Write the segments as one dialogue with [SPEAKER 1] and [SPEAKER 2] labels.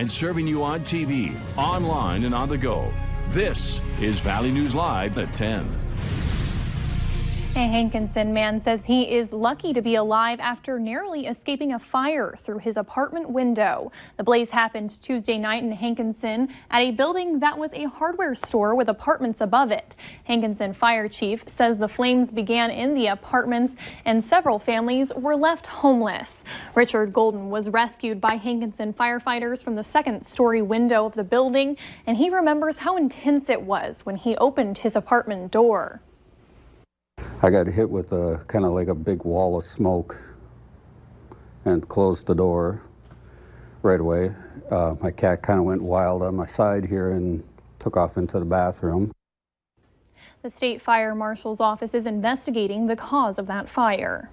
[SPEAKER 1] and serving you on TV, online, and on the go. This is Valley News Live at 10.
[SPEAKER 2] A Hankinson man says he is lucky to be alive after narrowly escaping a fire through his apartment window. The blaze happened Tuesday night in Hankinson at a building that was a hardware store with apartments above it. Hankinson Fire Chief says the flames began in the apartments and several families were left homeless. Richard Golden was rescued by Hankinson firefighters from the second-story window of the building, and he remembers how intense it was when he opened his apartment door.
[SPEAKER 3] I got hit with a kind of like a big wall of smoke and closed the door right away. My cat kind of went wild on my side here and took off into the bathroom.
[SPEAKER 2] The state fire marshal's office is investigating the cause of that fire.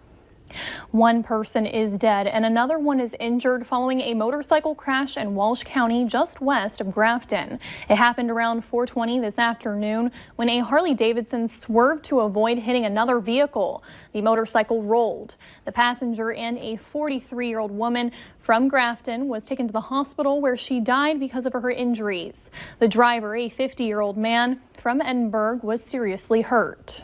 [SPEAKER 2] One person is dead and another one is injured following a motorcycle crash in Walsh County just west of Grafton. It happened around 4:20 this afternoon when a Harley-Davidson swerved to avoid hitting another vehicle. The motorcycle rolled. The passenger and a 43-year-old woman from Grafton was taken to the hospital where she died because of her injuries. The driver, a 50-year-old man from Edinburgh, was seriously hurt.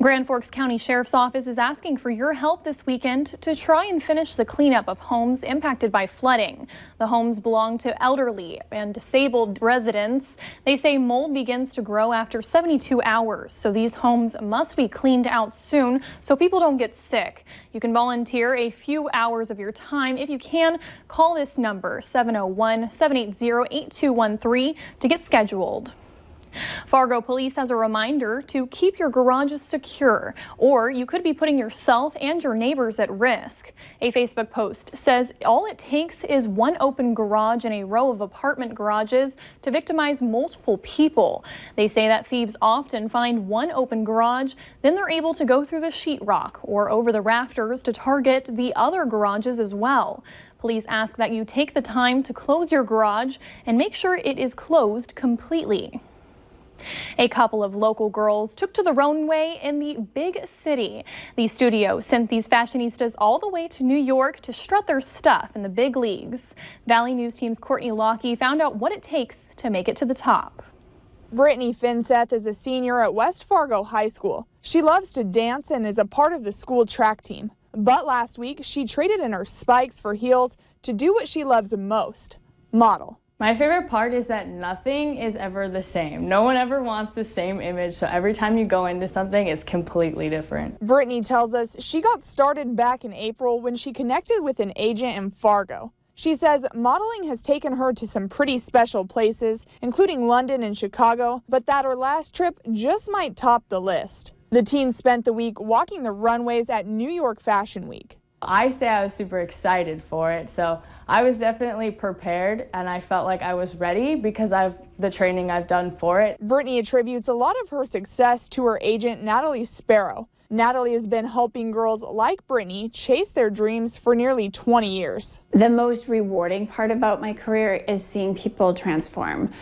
[SPEAKER 2] Grand Forks County Sheriff's Office is asking for your help this weekend to try and finish the cleanup of homes impacted by flooding. The homes belong to elderly and disabled residents. They say mold begins to grow after 72 hours, so these homes must be cleaned out soon so people don't get sick. You can volunteer a few hours of your time. If you can, call this number 701-780-8213 to get scheduled. Fargo police has a reminder to keep your garages secure, or you could be putting yourself and your neighbors at risk. A Facebook post says all it takes is one open garage in a row of apartment garages to victimize multiple people. They say that thieves often find one open garage, then they're able to go through the sheetrock or over the rafters to target the other garages as well. Police ask that you take the time to close your garage and make sure it is closed completely. A couple of local girls took to the runway in the big city. The studio sent these fashionistas all the way to New York to strut their stuff in the big leagues. Valley News Team's Courtney Lockie found out what it takes to make it to the top.
[SPEAKER 4] Brittany Finseth is a senior at West Fargo High School. She loves to dance and is a part of the school track team. But last week, she traded in her spikes for heels to do what she loves most, model.
[SPEAKER 5] My favorite part is that nothing is ever the same. No one ever wants the same image, so every time you go into something, it's completely different.
[SPEAKER 4] Brittany tells us she got started back in April when she connected with an agent in Fargo. She says modeling has taken her to some pretty special places, including London and Chicago, but that her last trip just might top the list. The teen spent the week walking the runways at New York Fashion Week.
[SPEAKER 5] I say I was super excited for it, so I was definitely prepared and I felt like I was ready because of the training I've done for it.
[SPEAKER 4] Brittany attributes a lot of her success to her agent, Natalie Sparrow. Natalie has been helping girls like Brittany chase their dreams for nearly 20 years.
[SPEAKER 6] The most rewarding part about my career is seeing people transform,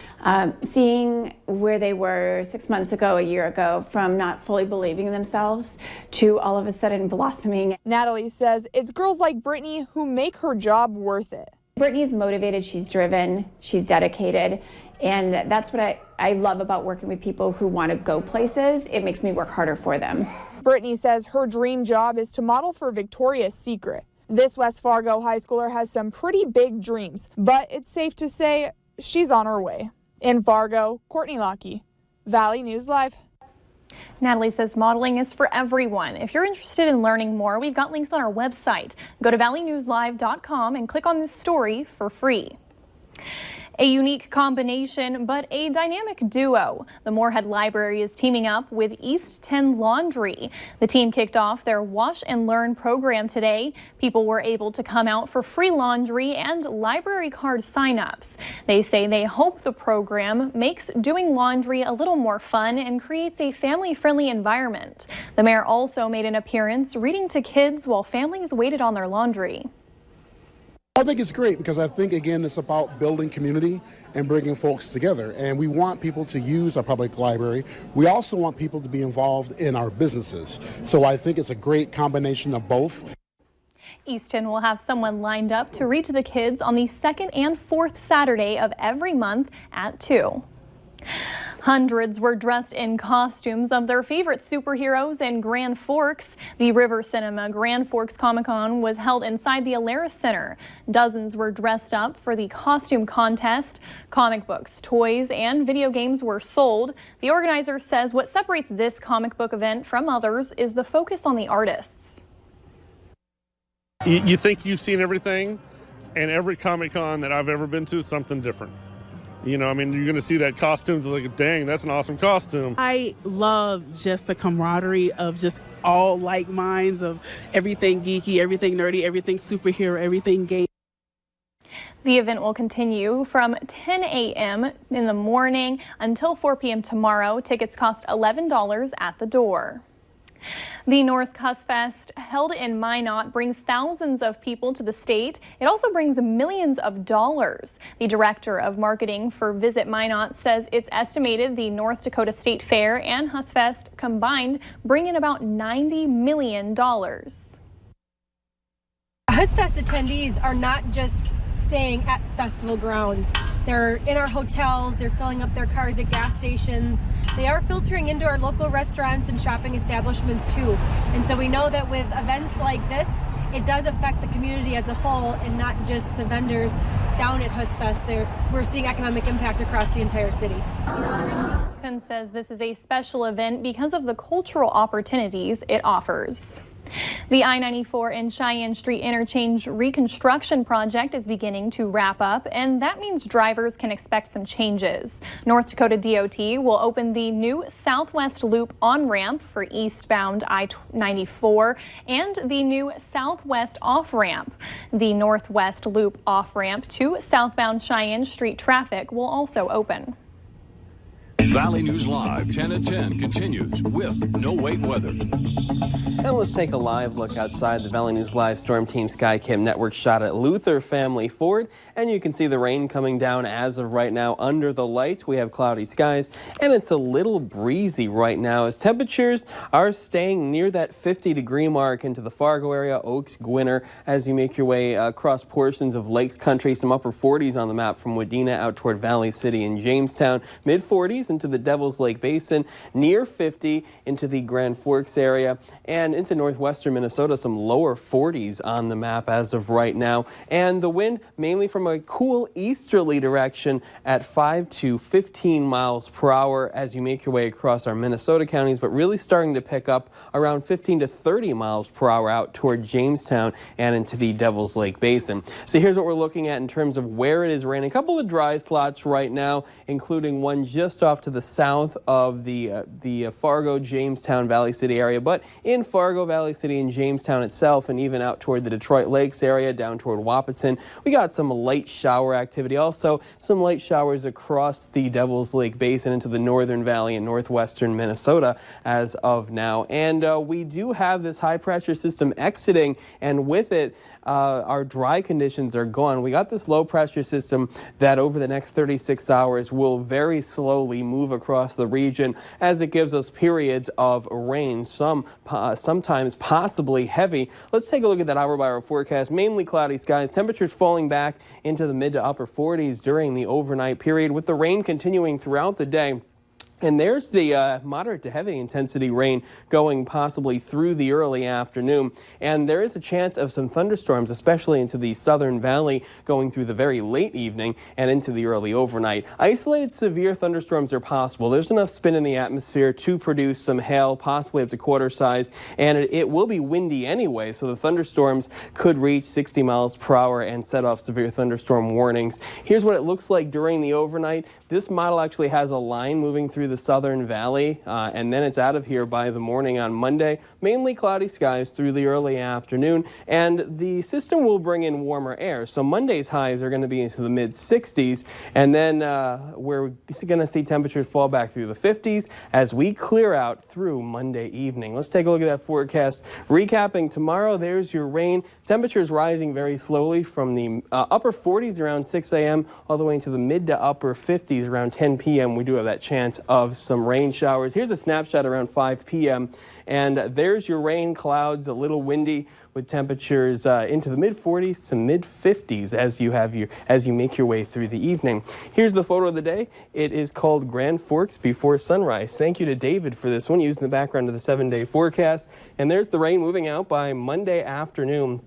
[SPEAKER 6] seeing where they were 6 months ago, a year ago, from not fully believing in themselves to all of a sudden blossoming.
[SPEAKER 4] Natalie says it's girls like Brittany who make her job worth it.
[SPEAKER 6] Brittany's motivated, she's driven, she's dedicated, and that's what I love about working with people who want to go places. It makes me work harder for them.
[SPEAKER 4] Brittany says her dream job is to model for Victoria's Secret. This West Fargo high schooler has some pretty big dreams, but it's safe to say she's on her way. In Fargo, Courtney Lockie, Valley News Live.
[SPEAKER 2] Natalie says modeling is for everyone. If you're interested in learning more, we've got links on our website. Go to valleynewslive.com and click on this story for free. A unique combination, but a dynamic duo. The Moorhead Library is teaming up with East 10 Laundry. The team kicked off their Wash and Learn program today. People were able to come out for free laundry and library card signups. They say they hope the program makes doing laundry a little more fun and creates a family-friendly environment. The mayor also made an appearance reading to kids while families waited on their laundry.
[SPEAKER 7] I think it's great because I think, again, it's about building community and bringing folks together. And we want people to use our public library. We also want people to be involved in our businesses. So I think it's a great combination of both.
[SPEAKER 2] Easton will have someone lined up to read to the kids on the second and fourth Saturday of every month at 2. Hundreds were dressed in costumes of their favorite superheroes in Grand Forks. The River Cinema Grand Forks Comic-Con was held inside the Alaris Center. Dozens were dressed up for the costume contest. Comic books, toys, and video games were sold. The organizer says what separates this comic book event from others is the focus on the artists.
[SPEAKER 8] You think you've seen everything, and every Comic-Con that I've ever been to is something different. You know, I mean, you're going to see that costume. It's like, dang, that's an awesome costume.
[SPEAKER 9] I love just the camaraderie of just all like minds of everything geeky, everything nerdy, everything superhero, everything game.
[SPEAKER 2] The event will continue from 10 a.m. in the morning until 4 p.m. tomorrow. Tickets cost $11 at the door. The North Haas Fest, held in Minot, brings thousands of people to the state. It also brings millions of dollars. The director of marketing for Visit Minot says it's estimated the North Dakota State Fair and Haas Fest combined bring in about $90 million.
[SPEAKER 10] Haas Fest attendees are not just staying at festival grounds. They're in our hotels, they're filling up their cars at gas stations. They are filtering into our local restaurants and shopping establishments too. And so we know that with events like this, it does affect the community as a whole and not just the vendors down at Haas Fest. We're seeing economic impact across the entire city.
[SPEAKER 2] Hankinson says this is a special event because of the cultural opportunities it offers. The I-94 and Cheyenne Street interchange reconstruction project is beginning to wrap up, and that means drivers can expect some changes. North Dakota DOT will open the new Southwest Loop on-ramp for eastbound I-94 and the new Southwest off-ramp. The Northwest Loop off-ramp to southbound Cheyenne Street traffic will also open.
[SPEAKER 1] Valley News Live 10 at 10 continues with no wait weather.
[SPEAKER 11] And let's take a live look outside the Valley News Live Storm Team Skycam network shot at Luther Family Ford. And you can see the rain coming down as of right now under the lights. We have cloudy skies and it's a little breezy right now as temperatures are staying near that 50-degree mark into the Fargo area, Oaks, Gwinner, as you make your way across portions of Lakes Country. Some upper 40s on the map from Wadena out toward Valley City and Jamestown. Mid 40s into the Devil's Lake Basin, near 50 into the Grand Forks area, and into northwestern Minnesota, some lower 40s on the map as of right now. And the wind mainly from a cool easterly direction at 5 to 15 miles per hour as you make your way across our Minnesota counties, but really starting to pick up around 15 to 30 miles per hour out toward Jamestown and into the Devil's Lake Basin. So here's what we're looking at in terms of where it is raining. A couple of dry slots right now, including one just off to the south of the Fargo, Jamestown, Valley City area, but in Fargo, Valley City, and Jamestown itself, and even out toward the Detroit Lakes area, down toward Wahpeton, we got some light shower activity. Also, some light showers across the Devil's Lake Basin into the Northern Valley and northwestern Minnesota as of now. And we do have this high pressure system exiting, and with it, our dry conditions are gone. We got this low pressure system that over the next 36 hours will very slowly move across the region as it gives us periods of rain, sometimes possibly heavy. Let's take a look at that hour-by-hour forecast. Mainly cloudy skies, temperatures falling back into the mid to upper 40s during the overnight period, with the rain continuing throughout the day. And there's the moderate to heavy intensity rain going possibly through the early afternoon. And there is a chance of some thunderstorms, especially into the southern valley, going through the very late evening and into the early overnight. Isolated severe thunderstorms are possible. There's enough spin in the atmosphere to produce some hail, possibly up to quarter size. And it will be windy anyway, so the thunderstorms could reach 60 miles per hour and set off severe thunderstorm warnings. Here's what it looks like during the overnight. This model actually has a line moving through the southern valley, and then it's out of here by the morning on Monday. Mainly cloudy skies through the early afternoon, and the system will bring in warmer air. So Monday's highs are going to be into the mid 60s, and then we're going to see temperatures fall back through the 50s as we clear out through Monday evening. Let's take a look at that forecast. Recapping tomorrow, there's your rain. Temperatures rising very slowly from the upper 40s around 6 a.m. all the way into the mid to upper 50s around 10 p.m. We do have that chance of of some rain showers. Here's a snapshot around 5 p.m. and there's your rain clouds, a little windy with temperatures into the mid-40s to mid-50s as you make your way through the evening. Here's the photo of the day. It is called Grand Forks Before Sunrise. Thank you to David for this one, using the background of the 7-day forecast. And there's the rain moving out by Monday afternoon.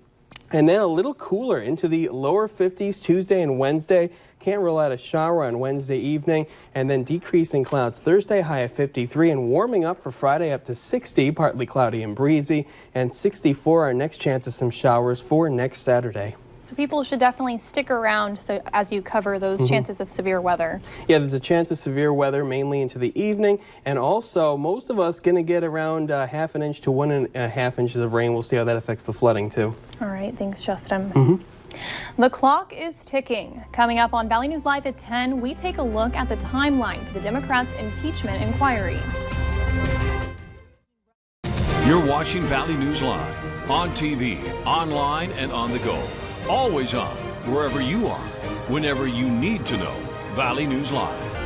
[SPEAKER 11] And then a little cooler into the lower 50s Tuesday and Wednesday. Can't rule out a shower on Wednesday evening, and then decreasing clouds Thursday, high of 53, and warming up for Friday up to 60, partly cloudy and breezy, and 64 our next chance of some showers for next Saturday.
[SPEAKER 2] So people should definitely stick around as you cover those chances of severe weather.
[SPEAKER 11] Yeah, there's a chance of severe weather mainly into the evening, and also most of us going to get around half an inch to 1.5 inches of rain. We'll see how that affects the flooding too.
[SPEAKER 2] All right, thanks, Justin. The clock is ticking. Coming up on Valley News Live at 10, we take a look at the timeline for the Democrats' impeachment inquiry.
[SPEAKER 1] You're watching Valley News Live on TV, online, and on the go. Always on, wherever you are, whenever you need to know. Valley News Live.